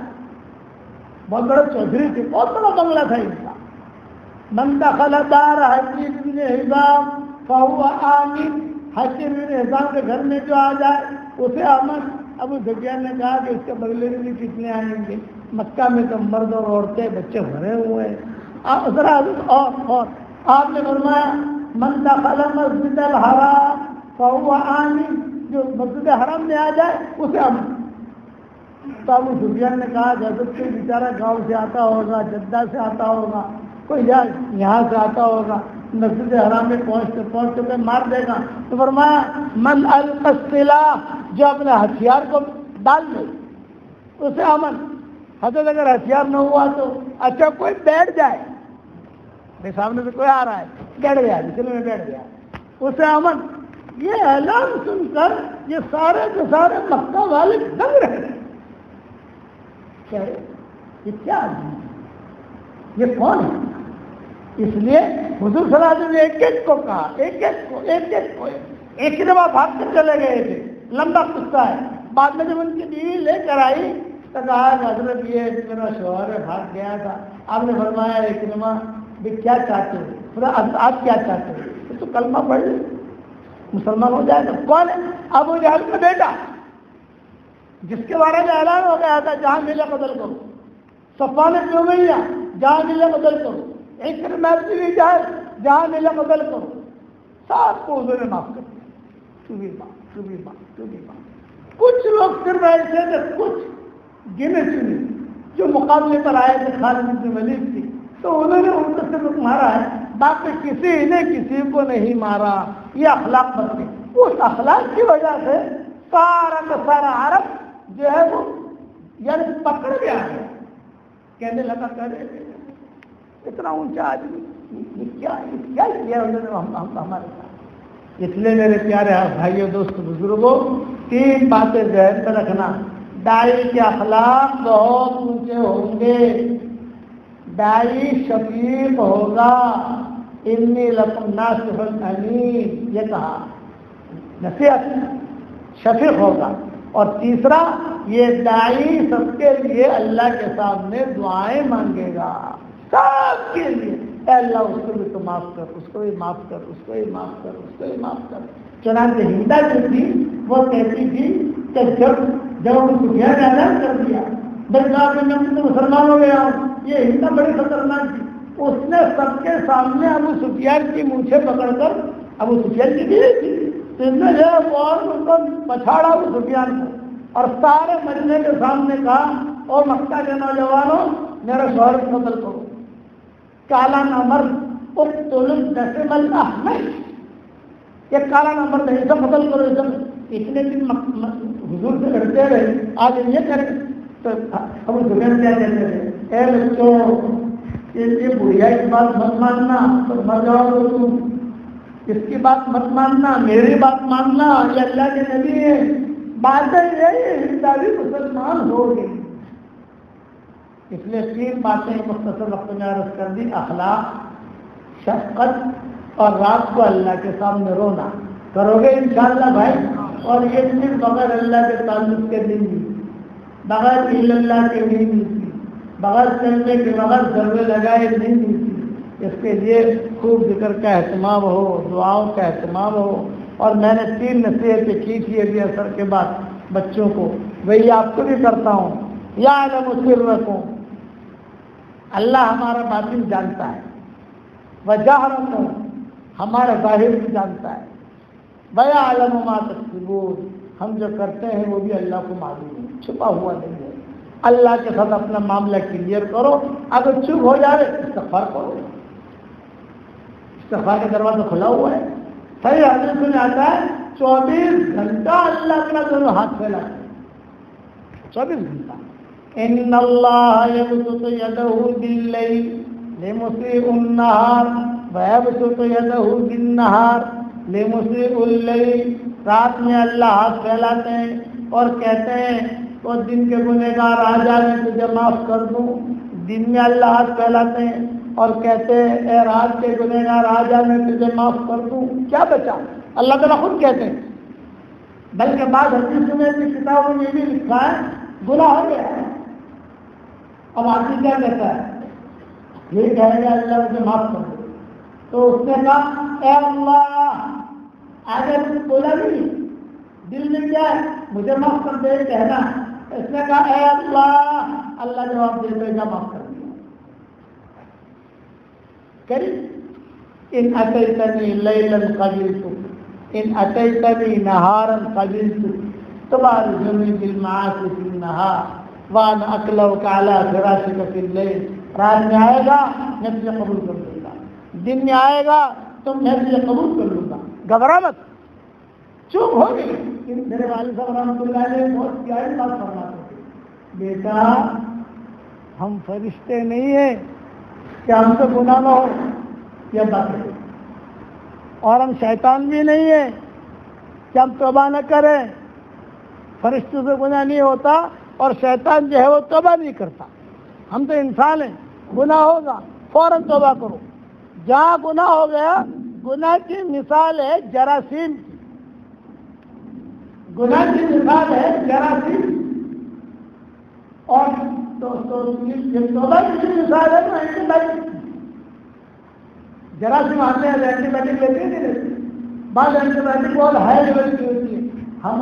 بہت بڑے چودھری تھے، بہت بڑا بنگلہ تھا ان کا. من دخل دار حکیم ابن حزام فهو آمن. حکیم ابن حزام کے گھر میں جو آ جائے اسے امن. ابو سفیان نے کہا کہ اس کے بغلے میں بھی کتنے آئیں گے؟ مکہ میں تو مرد اور عورتیں بچے بھرے ہوئے ہیں. ذرا اور آپ نے فرمایا من دخل مسجد الحرام فهو آمن. جو مسجد حرام میں آ جائے اسے امن. تو ابو سفیان نے کہا حضرت کوئی بیچارہ گاؤں سے آتا ہوگا، جدہ سے آتا ہوگا، کوئی یہاں سے آتا ہوگا، مسجد حرام میں پہنچتے میں مار دے گا. تو فرمایا من القى السلاح. جو اپنے ہتھیار کو ڈال دے اسے امن. حضرت اگر ہتھیار نہ ہوا تو اچھا کوئی بیٹھ جائے، میرے سامنے سے کوئی آ رہا ہے بیٹھ گیا، چلو میں بیٹھ گیا، اسے امن. یہ اعلان سن کر یہ سارے کے سارے مکہ والے دنگ رہے. یہ کیا آدمی ہے؟ یہ کون ہے؟ اس لیے حضور صلی اللہ علیہ وسلم نے ایک کو کہا، ایک دفعہ بھاگ کر چلے گئے تھے. لمبا قصہ ہے. بعد میں جب ان کی بیوی لے کر آئی تو کہا کہ حضرت یہ میرا شوہر بھاگ گیا تھا. آپ نے فرمایا اکرمہ بھی کیا چاہتے ہو؟ آپ کیا چاہتے ہو؟ تو کلمہ پڑھ لے مسلمان ہو جائے گا. کون ہے؟ ابو جہل کا بیٹا، جس کے بارے میں اعلان ہو گیا تھا جہاں ملے قتل کرو. صفوان بن امیہ جہاں ملے قتل کرو. اکرمہ بن جہل جہاں ملے قتل کرو. سب کو حضور نے معاف کر دیا. تو بھی بات. کچھ لوگ صرف ایسے تھے، کچھ گنے چنے جو مقابلے پر آئے تھے خالد بن ولید کی، تو انہوں نے ان کو صرف مارا ہے، باقی کسی نے کسی کو نہیں مارا. یہ اخلاق بنتے. اس اخلاق کی وجہ سے سارا کا سارا عرب جو ہے وہ یعنی پکڑ گیا ہے، کہنے لگا کرے اتنا اونچا آدمی کیا کیا ہمارے ساتھ۔ اس لیے میرے پیارے بھائیوں دوستوں بزرگوں، 3 باتیں ذہن میں رکھنا۔ داعی کے اخلاق بہت اونچے ہوں گے، داعی شفیق ہوگا، انی لکم ناصح امین، یہ کہا نصیحت شفیق ہوگا۔ اور تیسرا، یہ داعی سب کے لیے اللہ کے سامنے دعائیں مانگے گا، سب کے لیے، اے اللہ اس کو بھی تو معاف کر، اس کو بھی معاف کر، اس کو بھی معاف کر، اس کو بھی معاف کر۔ چنانچہ ہندا جو تھی وہ کہتی تھی کہ جب ان کو اعلان کر دیا بلکہ میں تو مسلمان ہو گیا ہوں، یہ ہندا بڑی خطرناک تھی، اس نے سب کے سامنے ابو سفیان کی مونچھیں پکڑ کر، ابو سفیان کی بیوی تھی، تو اس نے جو ہے فوراً ان کو پچھاڑا ابو سفیان کو، اور سارے مجمع کے سامنے کہا او مکہ کے نوجوانوں میرا شوہر کو قتل کرو، کالا نمر اقتل الدسم الاحمر، یہ کالا نمبر نہیں سب قتل کرو، اتنے دن حضور سے لڑتے رہے، آج یہ کریں تو ابو سفیان کیا کہتے تھے، اے بچوں یہ بڑھیا کی بات مت ماننا تو مر جاؤ گے تم، اس کی بات مت ماننا، میری بات ماننا، یہ اللہ کے نبی ہے، باتیں یہ ہندا بھی مسلمان ہو گئی۔ اس لیے 3 باتیں مختصر وقت میں عرض کر دی، اخلاق، شفقت، اور رات کو اللہ کے سامنے رونا۔ کرو گے انشاءاللہ بھائی، اور یہ صرف بغیر اللہ کے تعلق کے دن نہیں، بغیر اللہ کے دن نہیں، بغیر چلنے کے بغیر ضرورے لگائے نہیں ملتی۔ اس کے لیے خوب ذکر کا اہتمام ہو، دعاؤں کا اہتمام ہو۔ اور میں نے 3 نصیحتیں کی تھی ابھی اثر کے بعد بچوں کو، وہی آپ کو بھی کرتا ہوں۔ یعلم سرکم، اللہ ہمارا باطن جانتا ہے، وجہرکم، ہمارا ظاہر بھی جانتا ہے، ویعلم ما تکسبون، ہم جو کرتے ہیں وہ بھی اللہ کو معلوم ہے، چھپا ہوا نہیں ہے۔ اللہ کے ساتھ اپنا معاملہ کلیئر کرو، اگر چپ ہو جائے استغفار کرو، استغفار کا دروازہ کھلا ہوا ہے۔ صحیح حدیث میں آتا ہے 24 گھنٹہ اللہ کا دونوں ہاتھ پھیلا ہے، 24 گھنٹہ۔ ان اللہ یبسط یدہ باللیل لمسیء النہار ویبسط یدہ بالنہار لمسیء اللیل، رات میں اللہ ہاتھ پھیلاتے ہیں اور کہتے ہیں وہ دن کے گنہگار آ جا میں تجھے معاف کر دوں، دن میں اللہ ہاتھ پھیلاتے ہیں اور کہتے ہیں اے رات کے گنہگار آ جا میں تجھے معاف کر دوں، کیا بچا؟ اللہ تعالیٰ خود کہتے ہیں، بلکہ بعض حدیث میں کی کتابوں میں یہ بھی لکھا ہے گناہ ہو گیا ہے، اب آدمی کیا کہتا ہے؟ یہی کہے گا اللہ مجھے معاف کر دو، تو اس نے کہا اے اللہ، آگے بولا نہیں، دل میں کیا ہے مجھے معاف کر دے کہنا، اس نے کہا اے اللہ، اللہ جواب دے دے گا معاف کر دیا کری۔ ان اتیتنی لیلا قبلت ان اتیتنی نہارا قبلت تبارزنی بالمعاصی فی النہار وانا اکلوک علی فراشک فی اللیل، رات میں آئے گا میں تجھے قبول کر لوں گا، دن میں آئے گا تو میں تجھے قبول کر لوں گا، گھبرا مت۔ چپ ہو گئی۔ میرے والد صاحب رحمۃ اللہ علیہ بہت پیاری بات فرماتے تھے، بیٹا ہم فرشتے نہیں ہیں کہ ہم سے گناہ نہ ہو، یہ بات ہے، اور ہم شیطان بھی نہیں ہیں کہ ہم توبہ نہ کریں، فرشتوں سے گناہ نہیں ہوتا اور شیطان جو ہے وہ توبہ نہیں کرتا، ہم تو انسان ہیں، گناہ ہوگا فوراً توبہ کرو۔ جہاں گناہ ہو گیا، گناہ کی مثال ہے جراثیم کی، گناہ کی مثال ہے جراثیم، اور توبہ کی مثال ہے اینٹی بائیوٹک، جراثیم آتے ہیں اینٹی بائیوٹک لیتے نہیں لیتے، بعض اینٹی بائیوٹک بہت ہائی لیول کی ہوتی ہے۔ ہم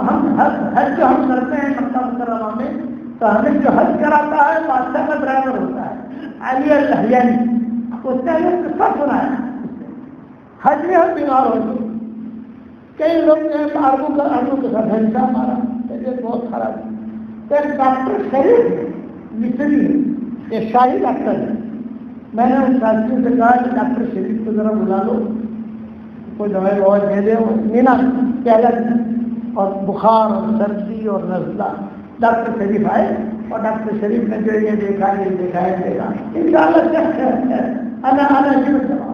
حج جو ہم کرتے ہیں مکہ مکرمہ میں، تو ہمیں جو حج کراتا ہے بادشاہ کا ڈرائیور ہوتا ہے علی الحیانی، اس نے ہمیں قصہ سنا ہے، حج میں ہم بیمار ہوتے ہیں، کئی لوگ جو ہے آرگو کے ساتھ ہنسا ہمارا طبیعت بہت خراب ہے، تو ایک ڈاکٹر شریف ہے مصری ہے، ایک شاہی ڈاکٹر ہے، میں نے ان ساتھیوں سے کہا کہ ڈاکٹر شریف کو ذرا بلا لو، کوئی دوائی ووائی دے دے، مینا پہلا اور بخار اور سردی اور نزلہ. ڈاکٹر شریف آئے اور ڈاکٹر شریف نے جو یہ دیکھا انشاءاللہ انا جی بچ جاؤ.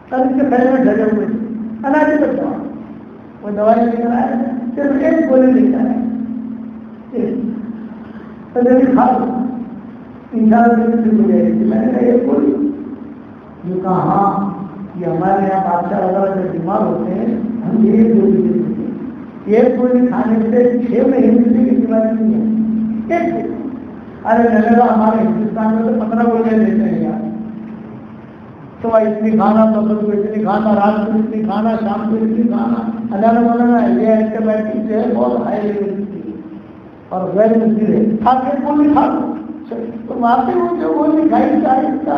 کل اس کے پہلے میں ڈھگے ہوئے تھے انا جی بچ جاؤ. وہ دوائی لے کر آئے صرف ایک گولی لے کر آئے تو جب کھا لو انشاءاللہ میں نے کہا یہ گولی جو کہا ہاں یہ ہمارے یہاں بادشاہ وغیرہ جب بیمار ہوتے ہیں ہم یہ گولی دیتے ہیں. یہ گولی کھانے سے 6 مہینے کی بیماری نہیں ہے. ایک گولی. ارے لگا ہمارے ہندوستان میں تو 15 گولیاں لیتے ہیں یار. صبح اتنی کھانا دوپہر کو اتنی کھانا رات کو اتنی کھانا شام کو اتنی کھانا. اللہ مولانا یہ اینٹی بایوٹک جو ہے بہت ہائی لیول کی اور غیر مفید ہے. آپ ایک گولی کھا لو تو آپ وہ جو گولی کھائی آہستہ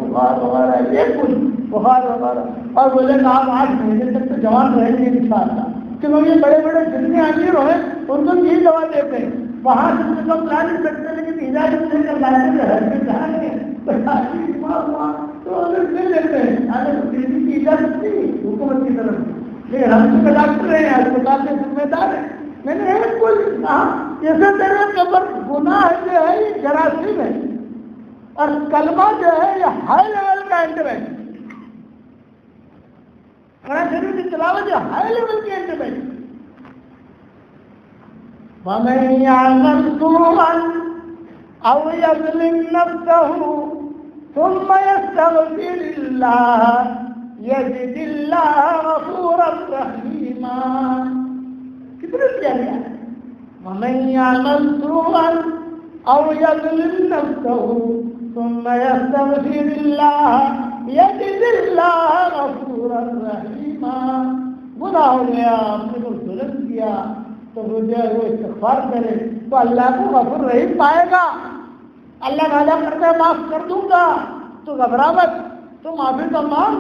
بخار وغیرہ ایک گولی بخار وغیرہ اور بولے کہ آپ 8 مہینے تک تو جوان رہیں گے انشاءاللہ. کیونکہ یہ بڑے بڑے جتنے امیر ہیں ان کو یہی دوا دیتے ہیں. وہاں سے لوگ لا نہیں سکتے لیکن اجازت دے کر لاتے ہیں ہر کے جہاں تو لے لیتے ہیں. کی اجازت نہیں حکومت کی طرف لیکن ہم تو ڈاکٹر ہیں اسپتال کے ذمہ دار ہیں. میں نے کوئی کہا جیسے تیرے قبر گناہ جو ہے یہ جراثیم ہے اور کلمہ جو ہے یہ ہائی لیول کا اینٹی بایوٹک. قرآن شریف کی تلاوت جو ہائی لیول کی اینٹی بایوٹک. وَمَن يَعْمَلْ سُوءًا أَوْ يَظْلِمْ نَفْسَهُ ثُمَّ يَسْتَغْفِرِ اللَّهَ يَجِدِ اللَّهَ غَفُورًا رَحِيمًا. کتنے کیا گیا ہے؟ وَمَن يَعْمَلْ سُوءًا أَوْ يَظْلِمْ نَفْسَهُ ثُمَّ يَسْتَغْفِرِ اللَّهَ يَجِدِ اللَّهَ غَفُورًا رَحِيمًا. گناہ ہو گیا آپ نے کو ظلم کیا تو مجھے وہ استغفار کرے تو اللہ کو غفور رحیم پائے گا. اللہ وعدہ کرتا ہے معاف کر دوں گا تو گھبرا مت تو معافی کا مانگ.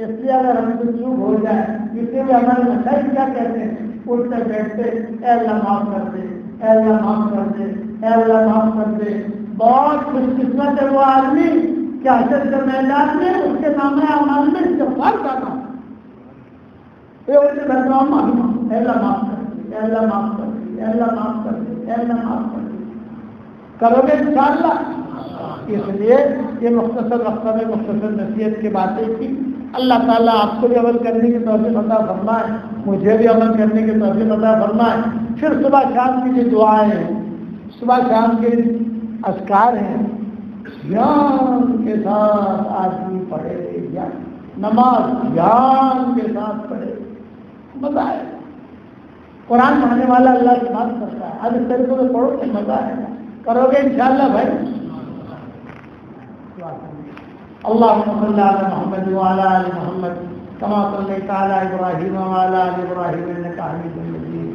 اس لیے اگر ہم کو چوک ہو جائے اسے بھی ہمارے مسائل کیا کہتے ہیں اٹھتے بیٹھتے اے اللہ معاف کر دے اے اللہ معاف کر دے اے اللہ معاف کر دے. بہت خوش قسمت ہے وہ آدمی کہ حشر کے میدان میں اس کے نامہ اعمال میں استغفار کرنا یہ اسے بھرنا معافی مانگو اے اللہ معاف کر دے اے اللہ معاف کر دے اے اللہ معاف کر دے اے اللہ معاف کر دے. کرو گے انشاءاللہ. اس لیے یہ مختصر وقت میں مختصر نصیحت کی باتیں کی. اللہ تعالیٰ آپ کو بھی عمل کرنے کی توفیق عطا فرمائے مجھے بھی عمل کرنے کی توفیق عطا فرمائے. پھر صبح شام کی جو دعائیں ہیں صبح شام کے اذکار ہیں دھیان کے ساتھ آدمی پڑھے یا نماز دھیان کے ساتھ پڑھے مزہ آئے. قرآن پڑھنے والا اللہ سے بات کرتا ہے. آج اس طریقے سے پڑھو تو مزہ آئے گا. کرو گے انشاءاللہ بھائی. اللهم صل على محمد وعلى ال محمد كما صليت على ابراهيم وعلى ال ابراهيم انك حميد مجيد.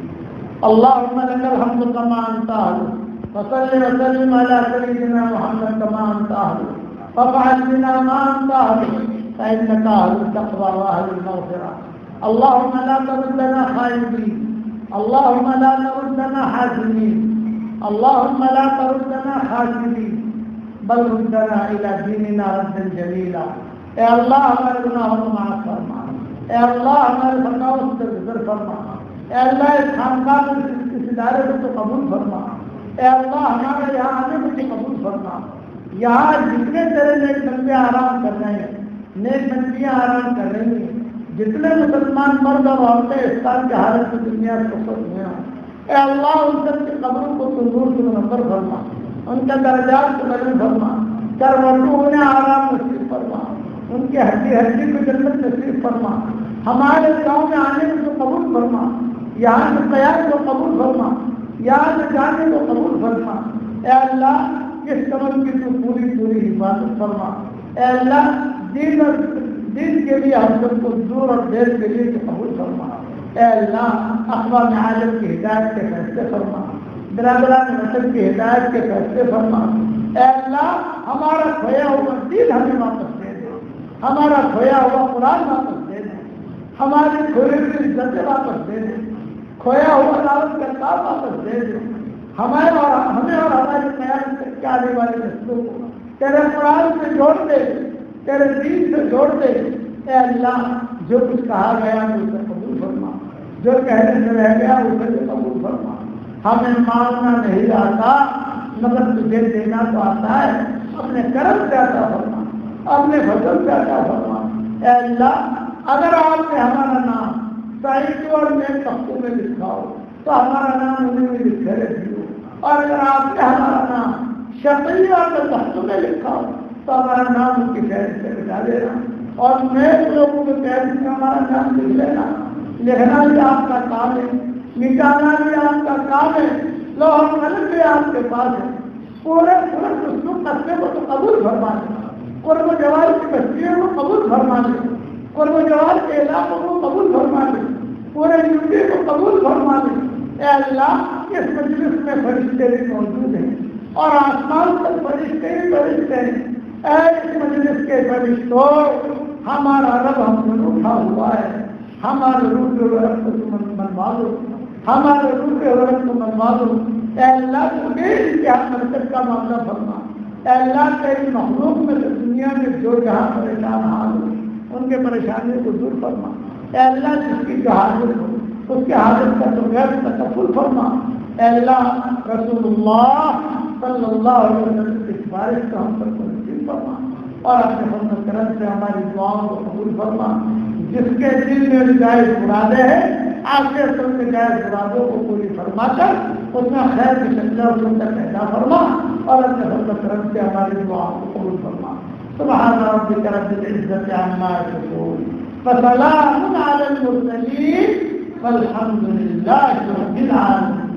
اللهم لك الحمد كما انت اهل وصل وسلم على سيدنا محمد كما انت اهل وافعل بنا ما انت اهل فانك اهل التقوى واهل المغفرة. اللهم لا تردنا خائبين اللهم لا تردنا حاسدين اللهم لا تردنا خاسرين بل ردنا الى دیننا ردا جمیلا. اے اللہ ہمارے گناہوں کو معاف فرما. اے اللہ ہمارے خطاؤں سے درگزر فرما. اے اللہ اس خانقاہ میں اس ادارے کو تو قبول فرما. اے اللہ ہمارے یہاں آنے کو تو قبول فرما. یہاں جتنے تیرے نیک بندے آرام کر رہے ہیں نیک بندیاں آرام کر رہی ہیں جتنے مسلمان مرد اور عورتیں اس سال کی حالت میں دنیا سے خوش ہوئے ہیں اے اللہ ان سب کی قبروں کو تو نور سے منور فرما. ان کا درجات کو بلند فرما. کروٹوں انہیں آرام نصیب فرما. ان کی ہڈی ہڈی کو جنت نصیب فرما. ہمارے گاؤں میں آنے کو قبول فرما. یہاں سے قیام کو قبول فرما. یہاں سے جانے کو قبول فرما. اے اللہ اس قبر کی تو پوری پوری حفاظت فرما. اے اللہ دین کے لیے ہم سب کو دور اور دیر کے لیے تو قبول فرما. اے اللہ اقوام عالم کی ہدایت کے فیصلے فرما. برادران وطن کی ہدایت کے فیصلے فرما. اے اللہ ہمارا کھویا ہوا دین ہمیں واپس دے دے. ہمارا کھویا ہوا قرآن واپس دے دے. ہماری کھوئی ہوئی عزتیں واپس دے دے. کھویا ہوا دعوت کا کام واپس دے دے. ہمیں اور ہماری قیادت سے کیا آنے والی نسلوں کو تیرے قرآن سے جوڑ دے. تیرے دین سے جوڑ دے. اے اللہ جو کچھ کہا گیا اسے قبول فرما. جو کہنے سے رہ گیا اسے بھی قبول فرما. ہمیں مانگنا نہیں آتا مگر تجھے دینا تو آتا ہے. اپنے کرم سے عطا فرما, اپنے فضل سے عطا فرما. اے اللہ اگر آپ نے ہمارا نام صحیح اور نیک تختوں میں لکھا ہو تو ہمارا نام انہیں میں لکھے رکھیے, اور اگر آپ نے ہمارا نام شقی اور تختوں میں لکھا ہو تو ہمارا نام ان کی فہرست سے مٹا دینا, اور نیک لوگوں کے فہرست میں ہمارا نام لکھ لینا. لکھنا بھی آپ کا کام ہے, مٹانا بھی آپ کا کام ہے, لوح قلم بھی آپ کے پاس ہے. پورے قصبے کو تو قبول فرما لے, قرب و جوار کی بستیوں کو قبول فرما لے, قرب و جوار کے علاقوں کو قبول فرما لے, پورے یوپی کو قبول فرما لے. اے اللہ اس مجلس میں فرشتے بھی موجود ہیں اور آسمان پر فرشتے ہی فرشتے ہیں. اے اس مجلس کے فرشتوں, ہمارا رب ہم سے اٹھا ہوا ہے, ہمارے روح کے ورق کو تم منوا دو, ہمارے روح کے ورق کو منوا دو. اے اللہ تمہیں اتحاد مرکز کا معاملہ فرما. اے اللہ تیری مخلوق میں سے دنیا میں جو جہاں پریشان حال ہو ان کے پریشانیوں کو دور فرما. اے اللہ جس کی جو حاضر ہو اس کے حاضر کا تو غیر تکفل فرما. اے اللہ رسول اللہ صلی اللہ علیہ وسلم کی سفارش کا ہم پر نصیب فرما, اور اپنے فضل و کرم سے ہماری دعاؤں کو قبول فرما. جس کے دل میں جائز مرادیں ہیں آگے سب کے جائز مرادوں کو پوری فرما کر اس میں خیر کی شکل اور سنت پیدا فرما, اور اپنے فضل و کرم سے ہماری دعاؤں کو قبول فرما. سبحان ربک رب العزة عما یصفون وسلام علی المرسلین والحمد للہ رب العالمین.